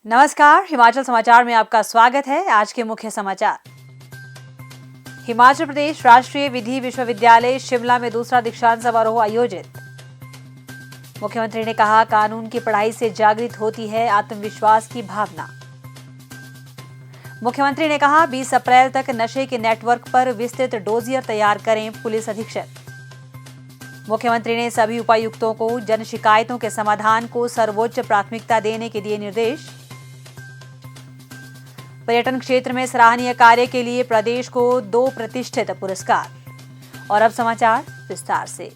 नमस्कार, हिमाचल समाचार में आपका स्वागत है। आज के मुख्य समाचार। हिमाचल प्रदेश राष्ट्रीय विधि विश्वविद्यालय शिमला में दूसरा दीक्षांत समारोह आयोजित। मुख्यमंत्री ने कहा, कानून की पढ़ाई से जागृत होती है आत्मविश्वास की भावना। मुख्यमंत्री ने कहा, 20 अप्रैल तक नशे के नेटवर्क पर विस्तृत डोजियर तैयार करें पुलिस अधीक्षक। मुख्यमंत्री ने सभी उपायुक्तों को जन शिकायतों के समाधान को सर्वोच्च प्राथमिकता देने के दिए निर्देश। पर्यटन क्षेत्र में सराहनीय कार्य के लिए प्रदेश को 2 प्रतिष्ठित पुरस्कार। और अब समाचार विस्तार से।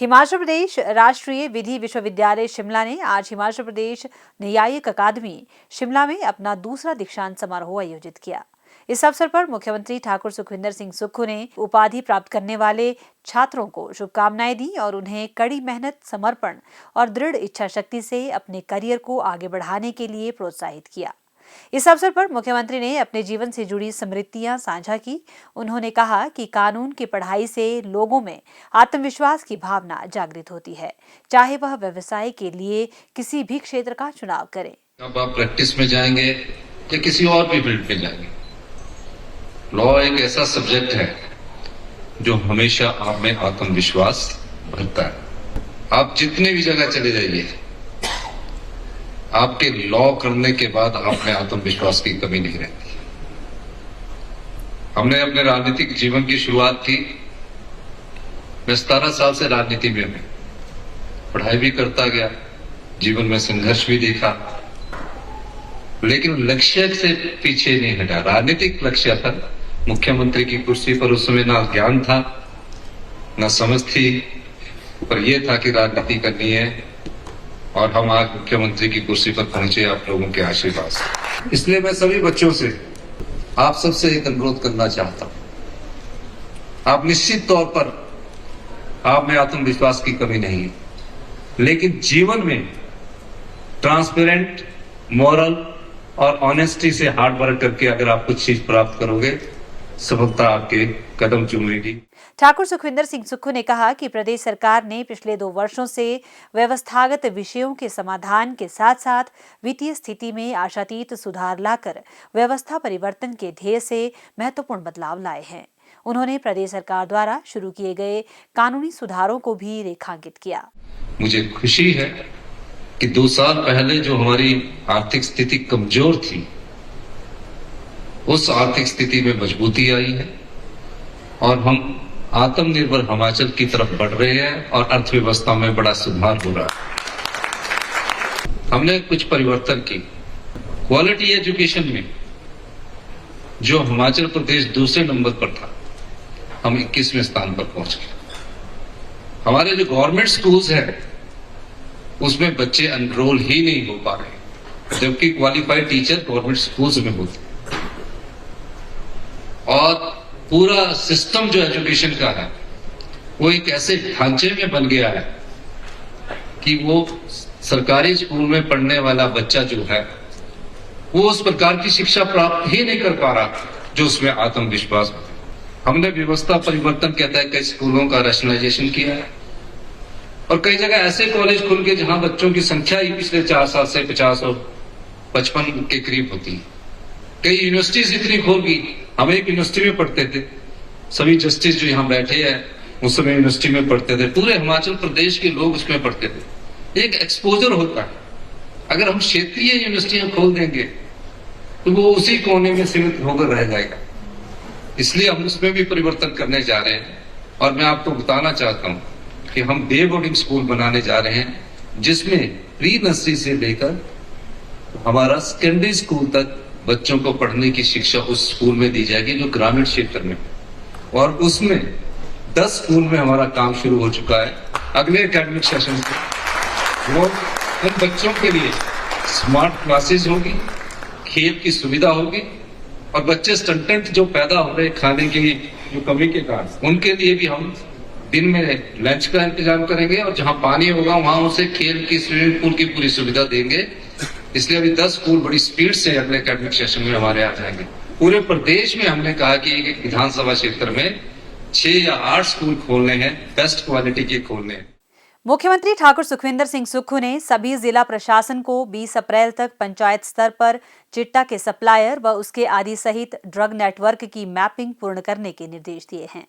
हिमाचल प्रदेश राष्ट्रीय विधि विश्वविद्यालय शिमला ने आज हिमाचल प्रदेश न्यायिक अकादमी शिमला में अपना दूसरा दीक्षांत समारोह आयोजित किया। इस अवसर पर मुख्यमंत्री ठाकुर सुखविंदर सिंह सुक्खू ने उपाधि प्राप्त करने वाले छात्रों को शुभकामनाएं दी और उन्हें कड़ी मेहनत, समर्पण और दृढ़ इच्छा शक्ति से अपने करियर को आगे बढ़ाने के लिए प्रोत्साहित किया। इस अवसर पर मुख्यमंत्री ने अपने जीवन से जुड़ी स्मृतियां साझा की। उन्होंने कहा कि कानून की पढ़ाई से लोगों में आत्मविश्वास की भावना जागृत होती है, चाहे वह व्यवसाय के लिए किसी भी क्षेत्र का चुनाव करें। अब आप प्रैक्टिस में जाएंगे या किसी और भी फील्ड में जाएंगे, लॉ एक ऐसा सब्जेक्ट है जो हमेशा आप में आत्मविश्वास भरता है। आप जितने भी जगह चले जाइए, आपके लॉ करने के बाद आप में आत्मविश्वास की कमी नहीं रहती। हमने अपने राजनीतिक जीवन की शुरुआत की। मैं 17 साल से राजनीति में हूं, पढ़ाई भी करता गया, जीवन में संघर्ष भी देखा, लेकिन लक्ष्य से पीछे नहीं हटा। राजनीतिक लक्ष्य पर मुख्यमंत्री की कुर्सी पर उस समय ना ज्ञान था, ना समझ थी, पर यह था कि राजनीति करनी है और हम आज मुख्यमंत्री की कुर्सी पर पहुंचे आप लोगों के आशीर्वाद से। इसलिए मैं सभी बच्चों से, आप सबसे एक अनुरोध करना चाहता हूं। आप निश्चित तौर पर आप में आत्मविश्वास की कमी नहीं है, लेकिन जीवन में ट्रांसपेरेंट, मॉरल और ऑनेस्टी से हार्ड वर्क करके अगर आप कुछ चीज प्राप्त करोगे, सफलता आपके कदम चूमेगी। ठाकुर सुखविंदर सिंह सुक्खू ने कहा कि प्रदेश सरकार ने पिछले 2 वर्षों से व्यवस्थागत विषयों के समाधान के साथ साथ वित्तीय स्थिति में आशातीत सुधार लाकर व्यवस्था परिवर्तन के ध्येय से महत्वपूर्ण बदलाव लाए हैं। उन्होंने प्रदेश सरकार द्वारा शुरू किए गए कानूनी सुधारों को भी रेखांकित किया। मुझे खुशी है कि 2 साल पहले जो हमारी आर्थिक स्थिति कमजोर थी, उस आर्थिक स्थिति में मजबूती आई है और हम आत्मनिर्भर हिमाचल की तरफ बढ़ रहे हैं और अर्थव्यवस्था में बड़ा सुधार हो रहा है। हमने कुछ परिवर्तन की। क्वालिटी एजुकेशन में जो हिमाचल प्रदेश दूसरे नंबर पर था, हम 21वें स्थान पर पहुंच गए। हमारे जो गवर्नमेंट स्कूल्स हैं, उसमें बच्चे एनरोल ही नहीं हो पा रहे, जबकि क्वालिफाइड टीचर गवर्नमेंट स्कूल्स में होते। और पूरा सिस्टम जो एजुकेशन का है, वो एक ऐसे ढांचे में बन गया है कि वो सरकारी स्कूल में पढ़ने वाला बच्चा जो है, वो उस प्रकार की शिक्षा प्राप्त ही नहीं कर पा रहा जो उसमें आत्मविश्वास। हमने व्यवस्था परिवर्तन के तहत कई स्कूलों का रैशनलाइजेशन किया है और कई जगह ऐसे कॉलेज खुल गए जहां बच्चों की संख्या ही पिछले 4 साल से 50 और 55 के करीब होती है। कई यूनिवर्सिटीज इतनी खोल गई। हम एक यूनिवर्सिटी में पढ़ते थे, सभी जस्टिस जो यहाँ बैठे हैं उस समय यूनिवर्सिटी में पढ़ते थे, पूरे हिमाचल प्रदेश के लोग उसमें पढ़ते थे। एक एक्सपोजर होता है। अगर हम क्षेत्रीय यूनिवर्सिटियां खोल देंगे तो वो उसी कोने में सीमित होकर रह जाएगा। इसलिए हम उसमें भी परिवर्तन करने जा रहे हैं और मैं आपको बताना चाहता हूँ कि हम डे बोर्डिंग स्कूल बनाने जा रहे हैं, जिसमें प्री नर्सरी से लेकर हमारा सेकेंडरी स्कूल तक बच्चों को पढ़ने की शिक्षा उस स्कूल में दी जाएगी जो ग्रामीण क्षेत्र में, और उसमें 10 स्कूल में हमारा काम शुरू हो चुका है। अगले एकेडमिक सेशन में वो उन बच्चों के लिए स्मार्ट क्लासेस होगी, खेल की सुविधा होगी और बच्चे स्टंटेंट जो पैदा हो रहे खाने की जो कमी के कारण, उनके लिए भी हम दिन में लंच का इंतजाम करेंगे और जहां पानी होगा वहां उसे खेल की, स्विमिंग पूल की पूरी सुविधा देंगे। इसलिए अभी 10 स्कूल बड़ी स्पीड से अगले एकेडमिक सेशन में हमारे आ जाएंगे। पूरे प्रदेश में हमने कहा कि एक विधानसभा क्षेत्र में 6 या 8 स्कूल खोलने हैं, बेस्ट क्वालिटी के खोलने हैं। मुख्यमंत्री ठाकुर सुखविंदर सिंह सुक्खू ने सभी जिला प्रशासन को 20 अप्रैल तक पंचायत स्तर पर चिट्टा के सप्लायर व उसके आदि सहित ड्रग नेटवर्क की मैपिंग पूर्ण करने के निर्देश दिए हैं।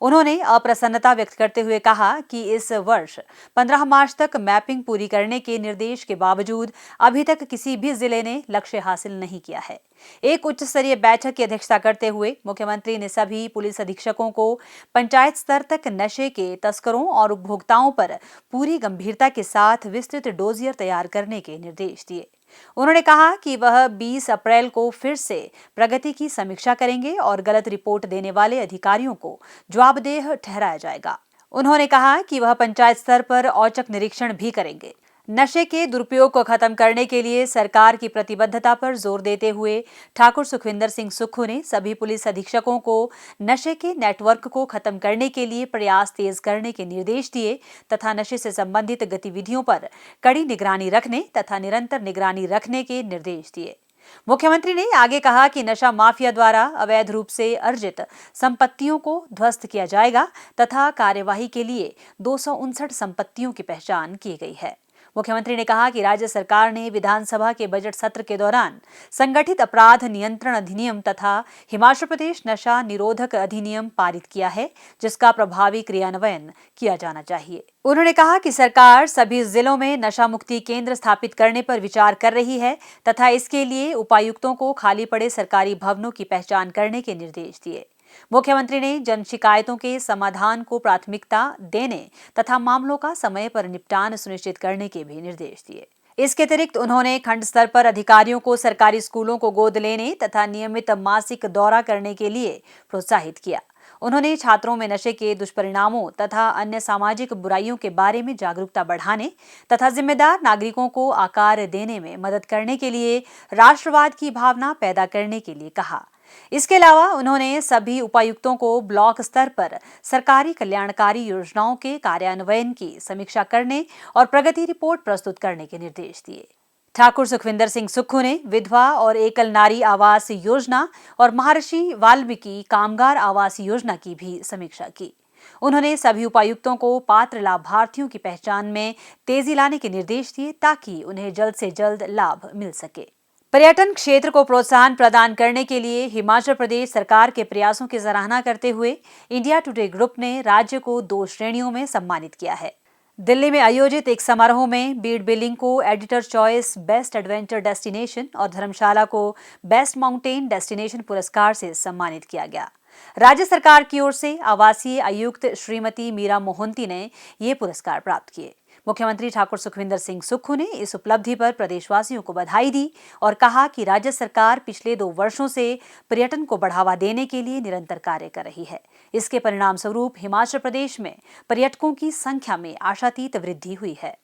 उन्होंने अप्रसन्नता व्यक्त करते हुए कहा कि इस वर्ष 15 मार्च तक मैपिंग पूरी करने के निर्देश के बावजूद अभी तक किसी भी जिले ने लक्ष्य हासिल नहीं किया है। एक उच्च स्तरीय बैठक की अध्यक्षता करते हुए मुख्यमंत्री ने सभी पुलिस अधीक्षकों को पंचायत स्तर तक नशे के तस्करों और उपभोक्ताओं पर पूरी गंभीरता के साथ विस्तृत डोजियर तैयार करने के निर्देश दिए। उन्होंने कहा कि वह 20 अप्रैल को फिर से प्रगति की समीक्षा करेंगे और गलत रिपोर्ट देने वाले अधिकारियों को जवाबदेह ठहराया जाएगा। उन्होंने कहा कि वह पंचायत स्तर पर औचक निरीक्षण भी करेंगे। नशे के दुरुपयोग को खत्म करने के लिए सरकार की प्रतिबद्धता पर जोर देते हुए ठाकुर सुखविंदर सिंह सुक्खू ने सभी पुलिस अधीक्षकों को नशे के नेटवर्क को खत्म करने के लिए प्रयास तेज करने के निर्देश दिए तथा नशे से संबंधित गतिविधियों पर कड़ी निगरानी रखने तथा निरंतर निगरानी रखने के निर्देश दिए। मुख्यमंत्री ने आगे कहा कि नशा माफिया द्वारा अवैध रूप से अर्जित संपत्तियों को ध्वस्त किया जाएगा तथा कार्यवाही के लिए 259 संपत्तियों की पहचान की गई है। मुख्यमंत्री ने कहा कि राज्य सरकार ने विधानसभा के बजट सत्र के दौरान संगठित अपराध नियंत्रण अधिनियम तथा हिमाचल प्रदेश नशा निरोधक अधिनियम पारित किया है, जिसका प्रभावी क्रियान्वयन किया जाना चाहिए। उन्होंने कहा कि सरकार सभी जिलों में नशा मुक्ति केंद्र स्थापित करने पर विचार कर रही है तथा इसके लिए उपायुक्तों को खाली पड़े सरकारी भवनों की पहचान करने के निर्देश दिए। मुख्यमंत्री ने जन शिकायतों के समाधान को प्राथमिकता देने तथा मामलों का समय पर निपटान सुनिश्चित करने के भी निर्देश दिए। इसके अतिरिक्त उन्होंने खंड स्तर पर अधिकारियों को सरकारी स्कूलों को गोद लेने तथा नियमित मासिक दौरा करने के लिए प्रोत्साहित किया। उन्होंने छात्रों में नशे के दुष्परिणामों तथा अन्य सामाजिक बुराइयों के बारे में जागरूकता बढ़ाने तथा जिम्मेदार नागरिकों को आकार देने में मदद करने के लिए राष्ट्रवाद की भावना पैदा करने के लिए कहा। इसके अलावा उन्होंने सभी उपायुक्तों को ब्लॉक स्तर पर सरकारी कल्याणकारी योजनाओं के कार्यान्वयन की समीक्षा करने और प्रगति रिपोर्ट प्रस्तुत करने के निर्देश दिए। ठाकुर सुखविंदर सिंह सुक्खू ने विधवा और एकल नारी आवास योजना और महर्षि वाल्मीकि कामगार आवास योजना की भी समीक्षा की। उन्होंने सभी उपायुक्तों को पात्र लाभार्थियों की पहचान में तेजी लाने के निर्देश दिए ताकि उन्हें जल्द से जल्द लाभ मिल सके। पर्यटन क्षेत्र को प्रोत्साहन प्रदान करने के लिए हिमाचल प्रदेश सरकार के प्रयासों की सराहना करते हुए इंडिया टुडे ग्रुप ने राज्य को 2 श्रेणियों में सम्मानित किया है। दिल्ली में आयोजित एक समारोह में बीड़ बिलिंग को editor choice best adventure destination और धर्मशाला को बेस्ट माउंटेन डेस्टिनेशन पुरस्कार से सम्मानित किया गया। राज्य सरकार की ओर से आवासीय आयुक्त श्रीमती मीरा मोहंती ने ये पुरस्कार प्राप्त किए। मुख्यमंत्री ठाकुर सुखविंदर सिंह सुक्खू ने इस उपलब्धि पर प्रदेशवासियों को बधाई दी और कहा कि राज्य सरकार पिछले 2 वर्षों से पर्यटन को बढ़ावा देने के लिए निरंतर कार्य कर रही है। इसके परिणाम स्वरूप हिमाचल प्रदेश में पर्यटकों की संख्या में आशातीत वृद्धि हुई है।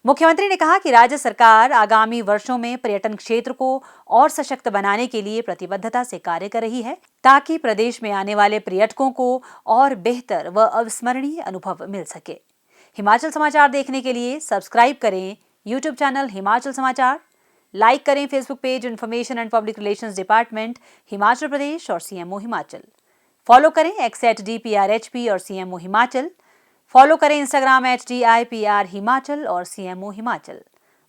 मुख्यमंत्री ने कहा कि राज्य सरकार आगामी वर्षों में पर्यटन क्षेत्र को और सशक्त बनाने के लिए प्रतिबद्धता से कार्य कर रही है ताकि प्रदेश में आने वाले पर्यटकों को और बेहतर व अविस्मरणीय अनुभव मिल सके। हिमाचल समाचार देखने के लिए सब्सक्राइब करें यूट्यूब चैनल हिमाचल समाचार, लाइक करें Facebook page information and public relations department Himachal Pradesh और सीएमओ हिमाचल, फॉलो करें x@DPRHP और सीएमओ हिमाचल, फॉलो करें इंस्टाग्राम @DIPR हिमाचल और सीएमओ हिमाचल,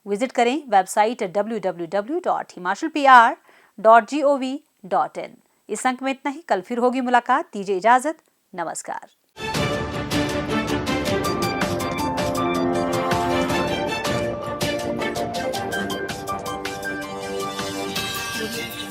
विजिट करें वेबसाइट www.himachalpr.gov.in। इस अंक में इतना ही, कल फिर होगी मुलाकात। दीजिए इजाजत, नमस्कार। Thank you.